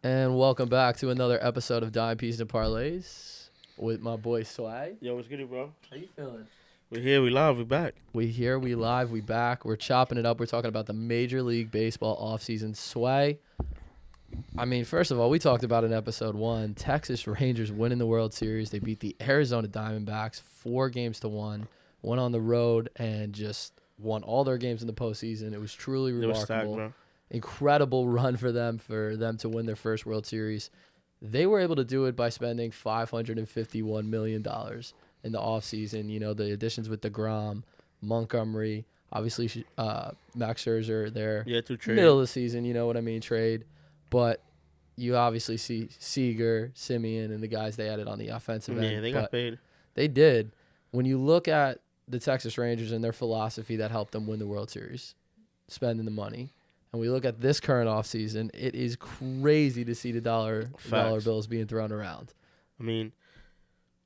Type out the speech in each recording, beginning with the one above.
And welcome back to another episode of Dime Pieces and Parlays with my boy Swag. Yo, what's good, bro? How you feeling? We're here, we live, we back. We here, we live, we back. We're chopping it up. We're talking about the Major League Baseball offseason. Swag. I mean, first of all, we talked about in episode 1, Texas Rangers winning the World Series. They beat the Arizona Diamondbacks 4-1, went on the road and just won all their games in the postseason. It was truly remarkable. Stacked, bro. Incredible run for them to win their first World Series. They were able to do it by spending $551 million in the offseason. You know, the additions with DeGrom, Montgomery, obviously Max Scherzer there. Yeah, to trade. Middle of the season, you know what I mean, trade. But you obviously see Seager, Simeon, and the guys they added on the offensive end. Yeah, they got paid. They did. When you look at the Texas Rangers and their philosophy that helped them win the World Series, spending the money, and we look at this current offseason, it is crazy to see the dollar bills being thrown around. I mean,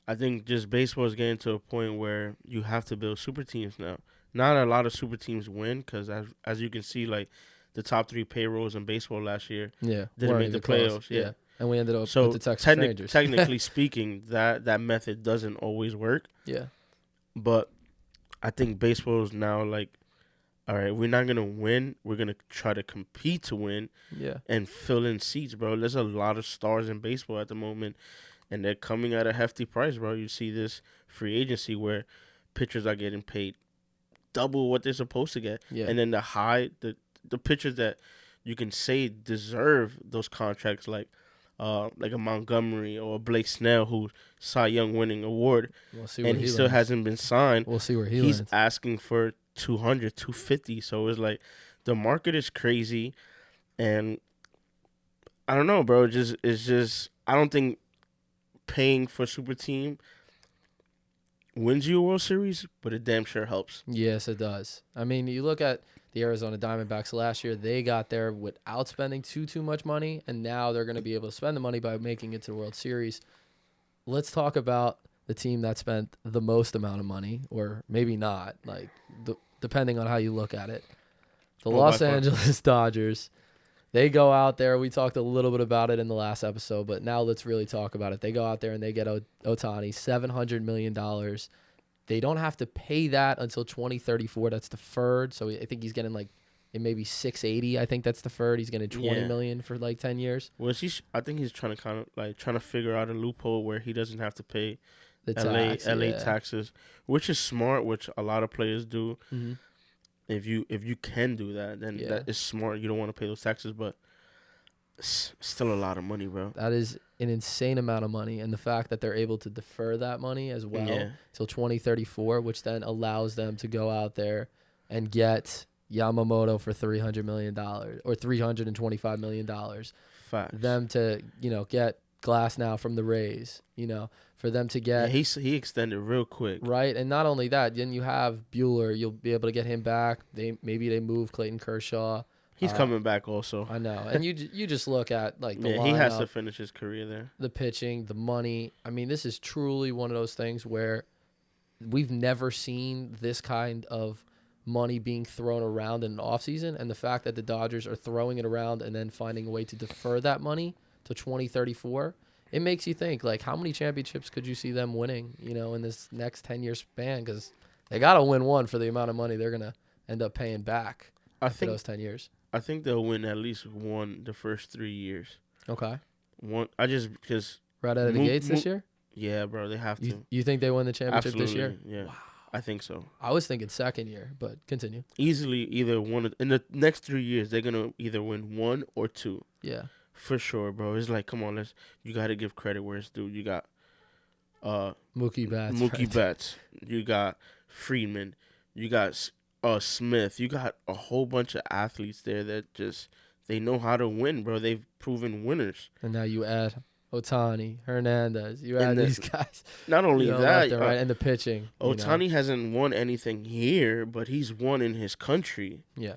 I think just baseball is getting to a point where you have to build super teams now. Not a lot of super teams win because, as you can see, like the top 3 payrolls in baseball last year didn't make the playoffs. Yeah. And we ended up with the Texas Rangers. Technically speaking, that method doesn't always work. Yeah. But I think baseball is now like, all right, we're not going to win. We're going to try to compete to win and fill in seats, bro. There's a lot of stars in baseball at the moment, and they're coming at a hefty price, bro. You see this free agency where pitchers are getting paid double what they're supposed to get. Yeah. And then the pitchers that you can say deserve those contracts, like a Montgomery or a Blake Snell, who Cy Young winning award, and he still hasn't been signed. We'll see where he's lands. Asking for 200, 250. So it's like the market is crazy, and I don't know, bro. It's just I don't think paying for a super team wins you a World Series, but it damn sure helps. Yes, it does. I mean, you look at the Arizona Diamondbacks last year, they got there without spending too much money, and now they're going to be able to spend the money by making it to the World Series. Let's talk about the team that spent the most amount of money, or maybe not, like depending on how you look at it. The Los Angeles Dodgers, they go out there. We talked a little bit about it in the last episode, but now let's really talk about it. They go out there and they get Ohtani, $700 million. They don't have to pay that until 2034. That's deferred. So I think he's getting like maybe $680. I think that's deferred. He's getting $20 million for like 10 years. Well, I think he's trying to figure out a loophole where he doesn't have to pay the LA taxes, which is smart, which a lot of players do. Mm-hmm. If you can do that, then that is smart. You don't want to pay those taxes, but it's still a lot of money, bro. That is an insane amount of money, and the fact that they're able to defer that money as well till 2034, which then allows them to go out there and get Yamamoto for $300 million or $325 million. Facts. Them to get Glass now from the Rays, for them to get he extended real quick, right? And not only that, then you have Bueller. You'll be able to get him back. Maybe they move Clayton Kershaw. He's coming back also. I know. And you just look at like the lineup, he has to finish his career there. The pitching, the money. I mean, this is truly one of those things where we've never seen this kind of money being thrown around in an offseason, and the fact that the Dodgers are throwing it around and then finding a way to defer that money to 2034, it makes you think, like, how many championships could you see them winning, in this next 10-year span? Because they got to win one for the amount of money they're going to end up paying back for those 10 years. I think they'll win at least one the first 3 years. Okay. Because right out of the gates this year? Yeah, bro, they have to. You think they win the championship this year? Yeah. Wow. I think so. I was thinking second year, but continue. Easily either one. In the next 3 years, they're going to either win 1 or 2. Yeah. For sure, bro. It's like, come on, you got to give credit where it's due. You got Mookie Betts. You got Friedman. You got Smith. You got a whole bunch of athletes there that just they know how to win, bro. They've proven winners. And now you add Ohtani, Hernandez. You add these guys. Not only that, right, and the pitching. Ohtani hasn't won anything here, but he's won in his country. Yeah.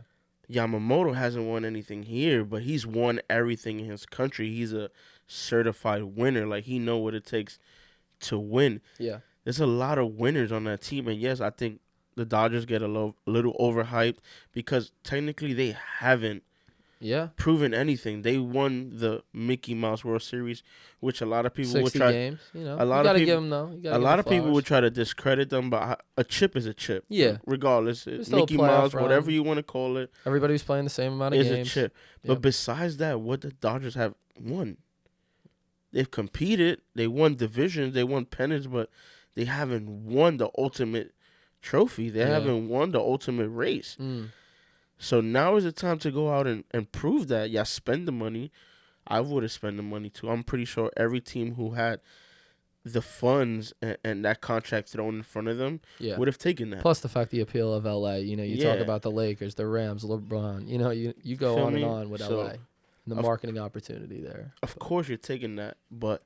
Yamamoto hasn't won anything here, but he's won everything in his country. He's a certified winner. Like, he know what it takes to win. Yeah. There's a lot of winners on that team, and yes, I think the Dodgers get a little overhyped because technically they haven't proven anything. They won the Mickey Mouse World Series, which a lot of people would 60 try. games, you know. A lot you of gotta people, give them though. a lot of people would try to discredit them, but a chip is a chip. Yeah. Regardless, It's still a Mickey playoff Mouse, run. whatever you want to call it, Everybody was playing the same amount of is games. a chip. But besides that, what the Dodgers have won? They've competed. They won divisions. They won pennants, but they haven't won the ultimate trophy. They haven't won the ultimate race. So now is the time to go out and prove that. Yeah, spend the money. I would have spent the money too. I'm pretty sure every team who had the funds and that contract thrown in front of them would have taken that. Plus the fact the appeal of LA. You know, you talk about the Lakers, the Rams, LeBron. You know, you go Feel on me? and on with So, LA. And the marketing opportunity there. Of course you're taking that, but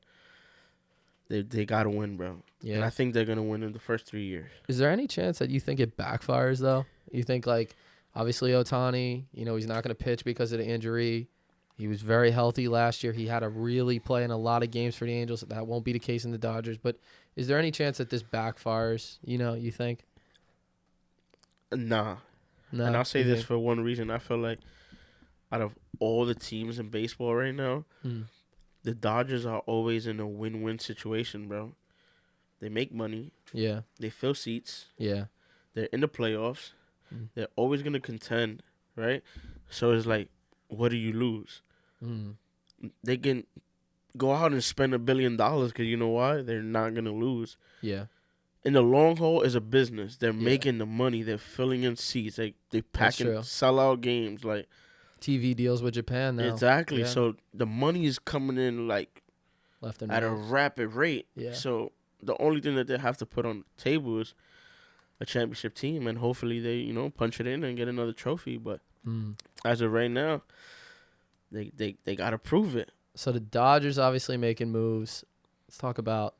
they got to win, bro. Yeah. And I think they're going to win in the first 3 years. Is there any chance that you think it backfires, though? You think, like, obviously Ohtani, you know, he's not going to pitch because of the injury. He was very healthy last year. He had to really play in a lot of games for the Angels. That won't be the case in the Dodgers. But is there any chance that this backfires, you know, you think? Nah. No, and I'll say this for one reason. I feel like out of all the teams in baseball right now, the Dodgers are always in a win-win situation, bro. They make money. Yeah. They fill seats. Yeah. They're in the playoffs. They're always going to contend, right? So it's like, what do you lose? They can go out and spend $1 billion because you know why? They're not going to lose. Yeah. In the long haul, it's a business. They're making the money. They're filling in seats. They packing sellout games. Like TV deals with Japan now. Exactly. Yeah. So the money is coming in like left and at right. a rapid rate. Yeah. So the only thing that they have to put on the table is a championship team, and hopefully they, you know, punch it in and get another trophy. But as of right now, they gotta prove it. So the Dodgers obviously making moves. Let's talk about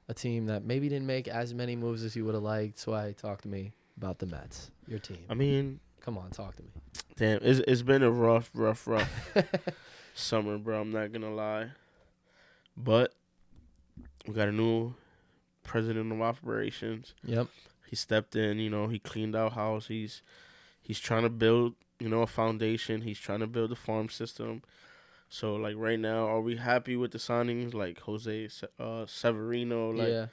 a team that maybe didn't make as many moves as you would have liked. So talk to me about the Mets, your team. I mean, come on, talk to me. Damn, it's been a rough summer, bro. I'm not gonna lie, but we got a new president of operations. Yep. He stepped in. You know, he cleaned our house. He's trying to build, you know, a foundation. He's trying to build a farm system. So, like, right now, are we happy with the signings? Like, Jose Severino, like,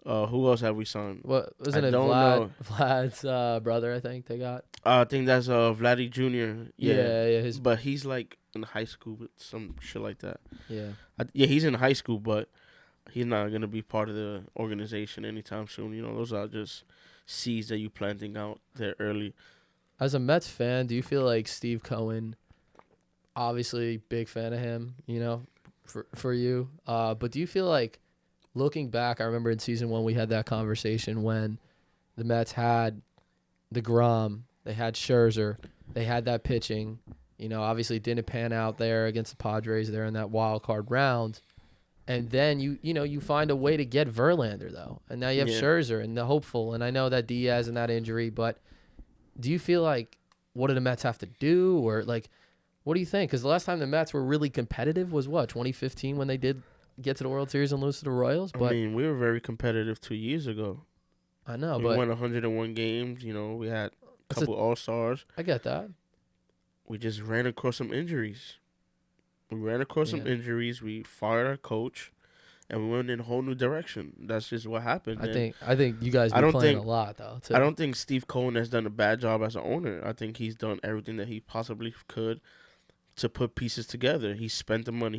who else have we signed? What wasn't it? Vlad's brother, I think they got. I think that's Vladdy Jr. Yeah. But he's like in high school with some shit like that. Yeah. He's in high school, but he's not gonna be part of the organization anytime soon. You know, those are just seeds that you planting out there early. As a Mets fan, do you feel like Steve Cohen? Obviously, big fan of him. You know, for you. But do you feel like? Looking back, I remember in season 1 we had that conversation when the Mets had the Grom, they had Scherzer, they had that pitching. You know, obviously it didn't pan out there against the Padres there in that wild card round. And then you find a way to get Verlander though, and now you have Scherzer and the hopeful. And I know that Diaz and that injury, but do you feel like what do the Mets have to do, or like what do you think? Because the last time the Mets were really competitive was what 2015 when they did get to the World Series and lose to the Royals. But I mean, we were very competitive 2 years ago. I know, we won 101 games. You know, we had a couple All-Stars. I get that. We just ran across some injuries. We fired our coach, and we went in a whole new direction. That's just what happened. I think you guys been playing a lot though. Too. I don't think Steve Cohen has done a bad job as an owner. I think he's done everything that he possibly could to put pieces together. He spent the money.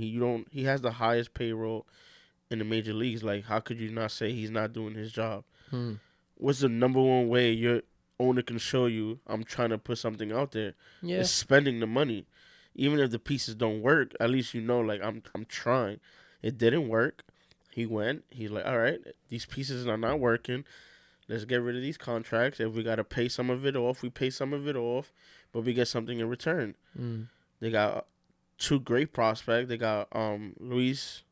He has the highest payroll in the major leagues. Like, how could you not say he's not doing his job? What's the number one way your owner can show you I'm trying to put something out there? Yeah. It's spending the money. Even if the pieces don't work, at least you know, like, I'm trying. It didn't work. He's like, all right, these pieces are not working. Let's get rid of these contracts. If we got to pay some of it off, we pay some of it off, but we get something in return. They got 2 great prospects. They got Luis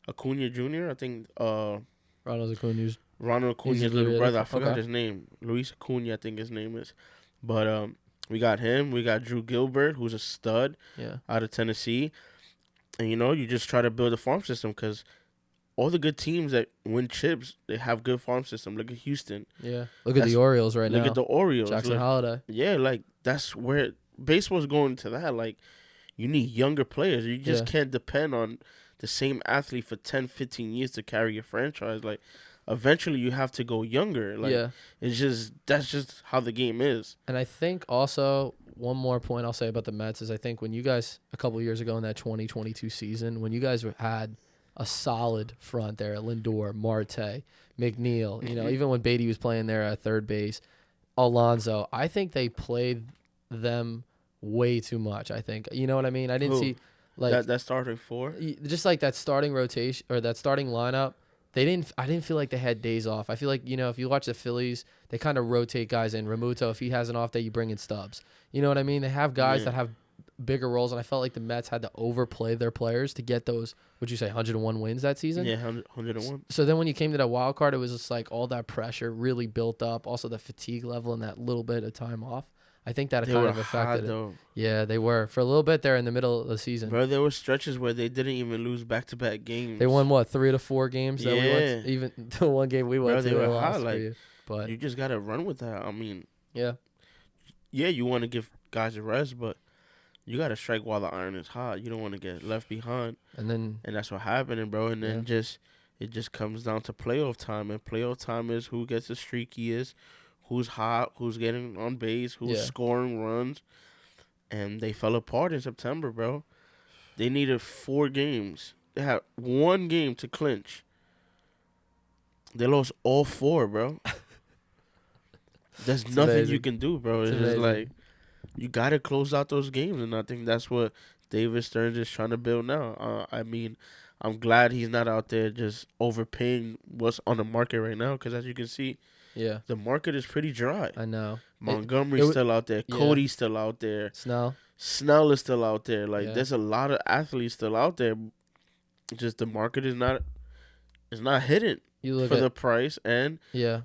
Acuna Jr. I think Ronald Acuna's little brother. I forgot his name. Luis Acuna, I think his name is. But we got him. We got Drew Gilbert, who's a stud out of Tennessee. And, you know, you just try to build a farm system because all the good teams that win chips, they have good farm system. Look at Houston. Yeah. Look at the Orioles right now. Look at the Orioles. Jackson Holiday. Yeah, like, that's where baseball's going to that. Like, you need younger players. You just can't depend on the same athlete for 10, 15 years to carry your franchise. Like, eventually you have to go younger. Like, that's just how the game is. And I think also one more point I'll say about the Mets is I think when you guys a couple of years ago in that 2022 season, when you guys had a solid front there, Lindor, Marte, McNeil, even when Beatty was playing there at third base, Alonso, I think they played them way too much. I think, you know what I mean? I didn't see like that starting four, just like that starting rotation or that starting lineup. I didn't feel like they had days off. I feel like, if you watch the Phillies, they kind of rotate guys in. Ramuto, if he has an off day, you bring in Stubbs. You know what I mean? They have guys that have bigger roles, and I felt like the Mets had to overplay their players to get those, would you say, 101 wins that season? Yeah, 101. So then when you came to that wild card, it was just like all that pressure really built up. Also the fatigue level and that little bit of time off. I think that kind of affected it. Yeah, they were. For a little bit there in the middle of the season. Bro, there were stretches where they didn't even lose back-to-back games. They won, 3 to 4 games? That we went, even the one game we went to. They were hot. Like, but you just got to run with that. I mean, yeah, you want to give guys a rest, but you got to strike while the iron is hot. You don't want to get left behind. And that's what happened, bro. And then it just comes down to playoff time. And playoff time is who gets the streakiest, who's hot, who's getting on base, who's scoring runs. And they fell apart in September, bro. They needed 4 games. They had 1 game to clinch. They lost all 4, bro. There's nothing amazing. You can do, bro. It's just like, you got to close out those games. And I think that's what David Stearns is trying to build now. I mean, I'm glad he's not out there just overpaying what's on the market right now. Because as you can see, the market is pretty dry. I know. Montgomery's still out there. Cody's still out there. Snell is still out there. Like, there's a lot of athletes still out there. Just the market is not hitting for the price. And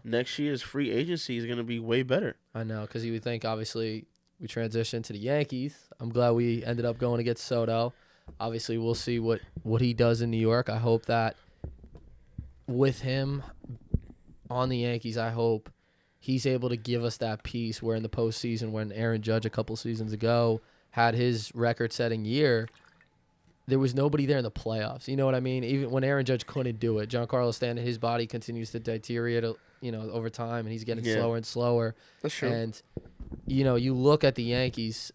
next year's free agency is going to be way better. I know, because you would think, obviously, we transitioned to the Yankees. I'm glad we ended up going to get Soto. Obviously, we'll see what he does in New York. I hope that with him on the Yankees, I hope he's able to give us that piece where in the postseason, when Aaron Judge a couple seasons ago had his record-setting year, there was nobody there in the playoffs. You know what I mean? Even when Aaron Judge couldn't do it, Giancarlo Stanton, his body continues to deteriorate, over time, and he's getting slower and slower. That's true. And, you look at the Yankees,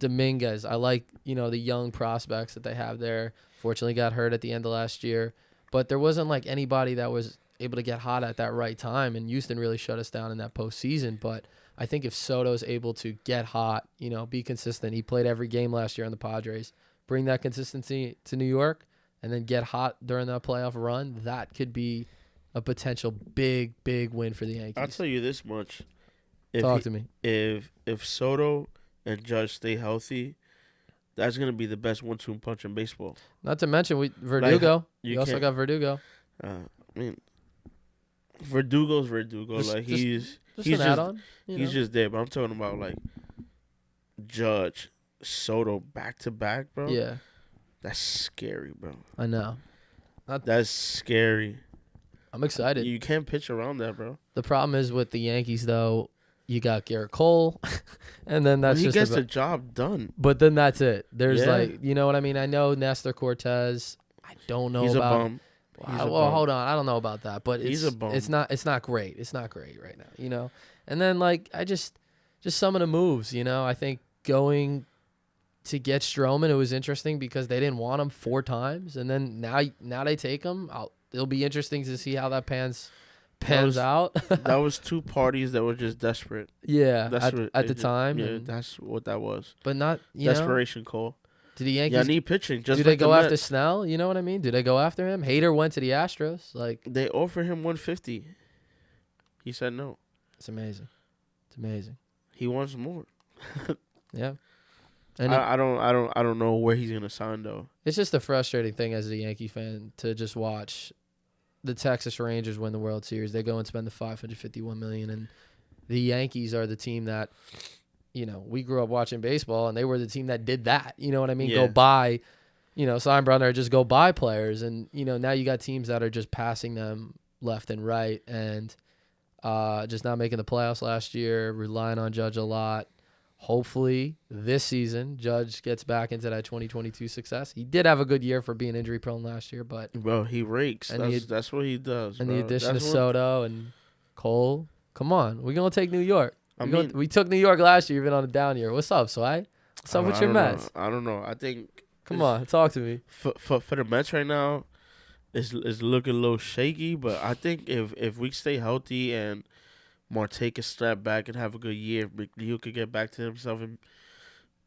Dominguez, I like, the young prospects that they have there. Fortunately got hurt at the end of last year. But there wasn't, like, anybody that was able to get hot at that right time, and Houston really shut us down in that postseason. But I think if Soto's able to get hot, be consistent, he played every game last year on the Padres, bring that consistency to New York, and then get hot during that playoff run, that could be a potential big, big win for the Yankees. I'll tell you this much. Talk to me. If Soto and Judge stay healthy, that's going to be the best 1-2 punch in baseball. Not to mention Verdugo. Like, you also got Verdugo. I mean, Verdugo's Verdugo. Like, he's an add-on. He's just there. But I'm talking about, like, Judge, Soto back-to-back, bro. Yeah. That's scary, bro. I know. That's scary. I'm excited. You can't pitch around that, bro. The problem is with the Yankees, though, you got Garrett Cole, and then that's he gets the job done. But then that's it. There's like, you know what I mean? I know Nestor Cortez. I don't know he's about. A bum. Well, hold on. I don't know about that, but he's a bum. It's not great. It's not great right now, And then like I just some of the moves, I think going to get Stroman, it was interesting because they didn't want him 4 times, and then now they take him. It'll be interesting to see how that pans out. That was 2 parties that were just desperate. Yeah, at the time. Yeah, that's what that was. But not desperation call. Did the Yankees? Yeah, I need pitching. Do they go after Snell? You know what I mean? Do they go after him? Hader went to the Astros. Like they offered him $150. He said no. It's amazing. It's amazing. He wants more. Yeah. And I don't know where he's gonna sign though. It's just a frustrating thing as a Yankee fan to just watch the Texas Rangers win the World Series. They go and spend the $551 million, and the Yankees are the team that, we grew up watching baseball, and they were the team that did that. You know what I mean? Yeah. Go buy, Steinbrenner, just go buy players, and now you got teams that are just passing them left and right, and just not making the playoffs last year, relying on Judge a lot. hopefully this season Judge gets back into that 2022 success. He did have a good year for being injury prone last year, but bro, he rakes. And That's what he does. and bro. the addition That's of what- Soto and Cole, come on, we're gonna take New York. I mean, We took New York last year, even on a down year. What's up, Sway? What's up with your Mets? I don't know. I think Come on, talk to me. for the Mets right now, it's looking a little shaky. But I think if we stay healthy and Marte can snap back and have a good year, McNeil could get back to himself and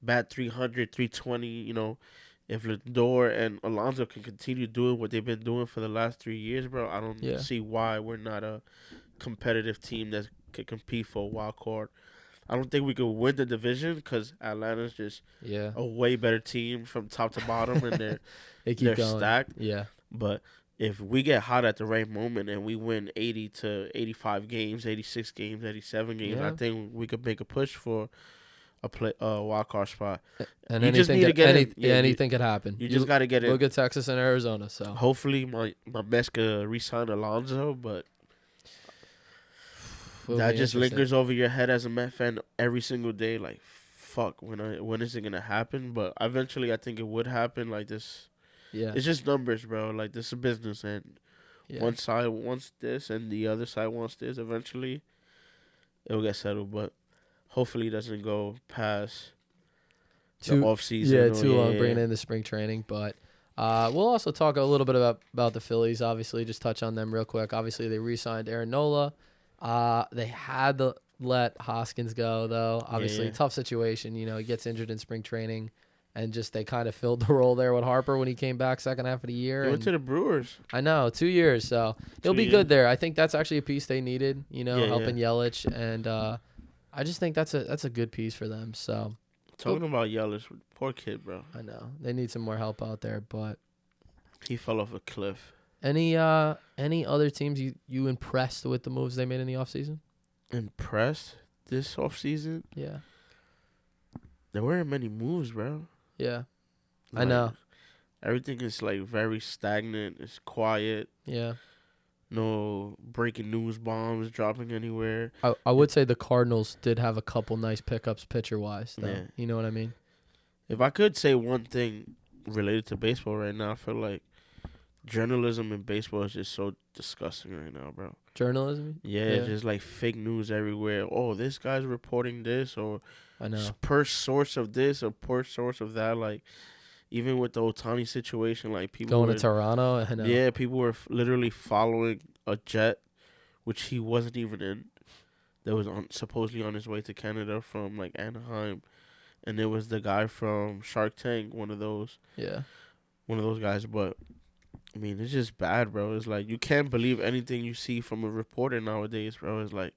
bat 300, 320, you know, if Lindor and Alonso can continue doing what they've been doing for the last 3 years, bro, I don't see why we're not a competitive team that can compete for a wild card. I don't think we could win the division because Atlanta's just a way better team from top to bottom, and they're stacked. Yeah. But if we get hot at the right moment and we win 80 to 85 games, 86 games, 87 games, I think we could make a push for a wild card spot. And you just need to get anything could happen. You just got to get it. Look at Texas and Arizona. So hopefully my Mets could re-sign Alonso, but that just lingers over your head as a Met fan every single day. Like, fuck, when is it gonna happen? But eventually, I think it would happen. Like this. Yeah. It's just numbers, bro. Like, this is business, and one side wants this and the other side wants this. Eventually, it'll get settled, but hopefully it doesn't go past the offseason. Yeah, too long bringing in the spring training. But we'll also talk a little bit about the Phillies, obviously. Just touch on them real quick. Obviously, they re-signed Aaron Nola. They had to let Hoskins go, though. Obviously, tough situation. You know, he gets injured in spring training. And just they kind of filled the role there with Harper when he came back second half of the year. He went to the Brewers. I know, 2 years. So he'll be good there. I think that's actually a piece they needed, you know, helping Yelich. And I just think that's a good piece for them. So talking about Yelich, poor kid, bro. I know. They need some more help out there. But he fell off a cliff. Any other teams you impressed with the moves they made in the offseason? Impressed this offseason? Yeah. There weren't many moves, bro. Yeah, like, I know. Everything is like very stagnant. It's quiet. Yeah. No breaking news bombs dropping anywhere. I would say the Cardinals did have a couple nice pickups pitcher-wise, though. Yeah. You know what I mean? If I could say one thing related to baseball right now, I feel like journalism in baseball is just so disgusting right now, bro. Journalism? Yeah, just like fake news everywhere. Oh, this guy's reporting this, or I know. Per source of this or per source of that. Like, even with the Ohtani situation, like people going to Toronto. I know. Yeah, people were literally following a jet, which he wasn't even in. That was supposedly on his way to Canada from like Anaheim, and it was the guy from Shark Tank, one of those guys. But I mean, it's just bad, bro. It's like you can't believe anything you see from a reporter nowadays, bro. It's like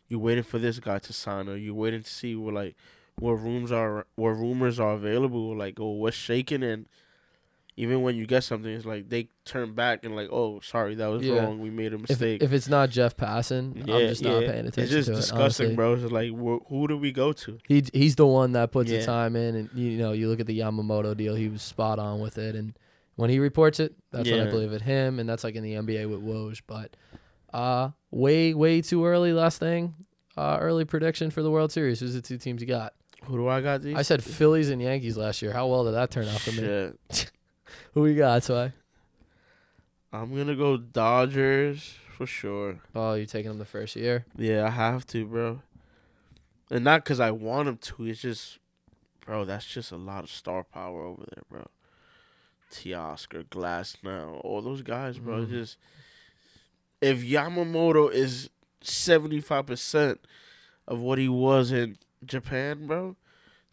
you waiting for this guy to sign, or you waiting to see what rumors are available, like what's shaking, and even when you get something, it's like they turn back and like, oh, sorry, that was wrong. We made a mistake. If it's not Jeff Passan, I'm just not paying attention. It's just disgusting, honestly. bro. It's like who do we go to? He's the one that puts the time in, and you know, you look at the Yamamoto deal, he was spot on with it, and when he reports it, that's when I believe it. Him, and that's like in the NBA with Woj, but. Way too early. Last thing, early prediction for the World Series. Who's the two teams you got? Who do I got? These? I said Phillies and Yankees last year. How well did that turn out for me? Who you got, Sway? I'm gonna go Dodgers for sure. Oh, you're taking them the first year? Yeah, I have to, bro. And not because I want them to. It's just, bro, that's just a lot of star power over there, bro. Teoscar, Glasnow, all those guys, bro. Just. If Yamamoto is 75% of what he was in Japan, bro,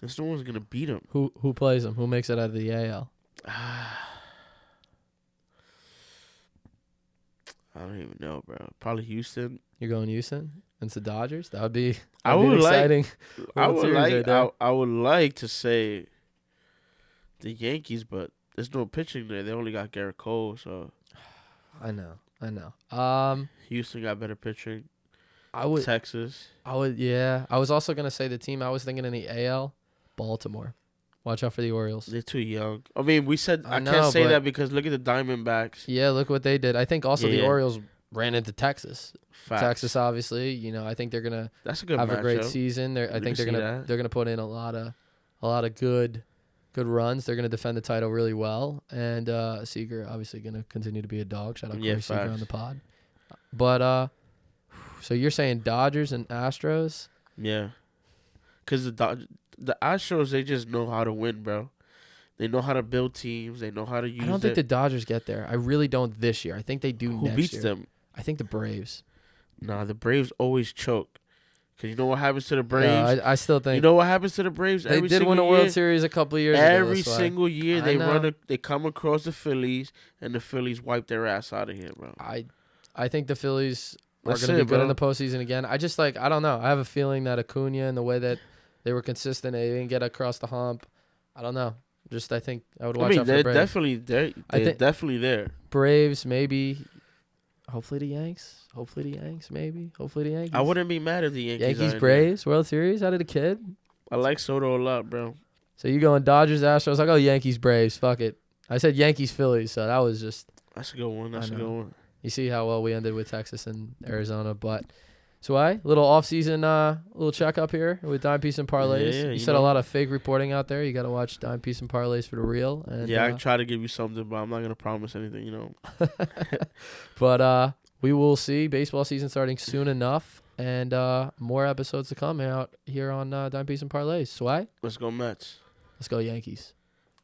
then no one's gonna beat him. Who plays him? Who makes it out of the AL? I don't even know, bro. Probably Houston. You're going Houston? It's the Dodgers? That would be exciting. I would like to say the Yankees, but there's no pitching there. They only got Garrett Cole, so I know. Houston got better pitching. Texas. I was also gonna say the team I was thinking in the AL, Baltimore. Watch out for the Orioles. They're too young. I mean, we said I can't say that because look at the Diamondbacks. Yeah, look what they did. I think also the Orioles ran into Texas. Facts. Texas, obviously, I think they're gonna That's a good have a great matchup. season. I think they're gonna put in a lot of good runs. They're gonna defend the title really well, and Seager obviously gonna continue to be a dog. Shout out Corey Seager on the pod. But so you're saying Dodgers and Astros? Yeah, because the Astros, they just know how to win, bro. They know how to build teams. They know how to use. I don't think the Dodgers get there. I really don't this year. I think they do next year. Who beats them? I think the Braves. Nah, the Braves always choke. Because you know what happens to the Braves? Yeah, I still think. You know what happens to the Braves? They did win a World Series a couple of years ago. Every single year they come across the Phillies, and the Phillies wipe their ass out of here, bro. I think the Phillies are going to be good in the postseason again. I don't know. I have a feeling that Acuna and the way that they were consistent, they didn't get across the hump. I don't know. I think I would watch out for the Braves. They're definitely there. Braves, maybe. Hopefully the Yanks. Maybe. Hopefully the Yankees. I wouldn't be mad if the Yankees Braves, World Series out of the kid. I like Soto a lot, bro. So you going Dodgers, Astros? I go Yankees, Braves. Fuck it. I said Yankees, Phillies, so that was just. That's a good one. You see how well we ended with Texas and Arizona, but. So little off-season little checkup here with Dime Piece and Parlays. Yeah, you said a lot of fake reporting out there. You got to watch Dime Piece and Parlays for the real. And, I try to give you something, but I'm not going to promise anything, But we will see baseball season starting soon enough, and more episodes to come out here on Dime Piece and Parlays. Swag? Let's go Mets. Let's go Yankees.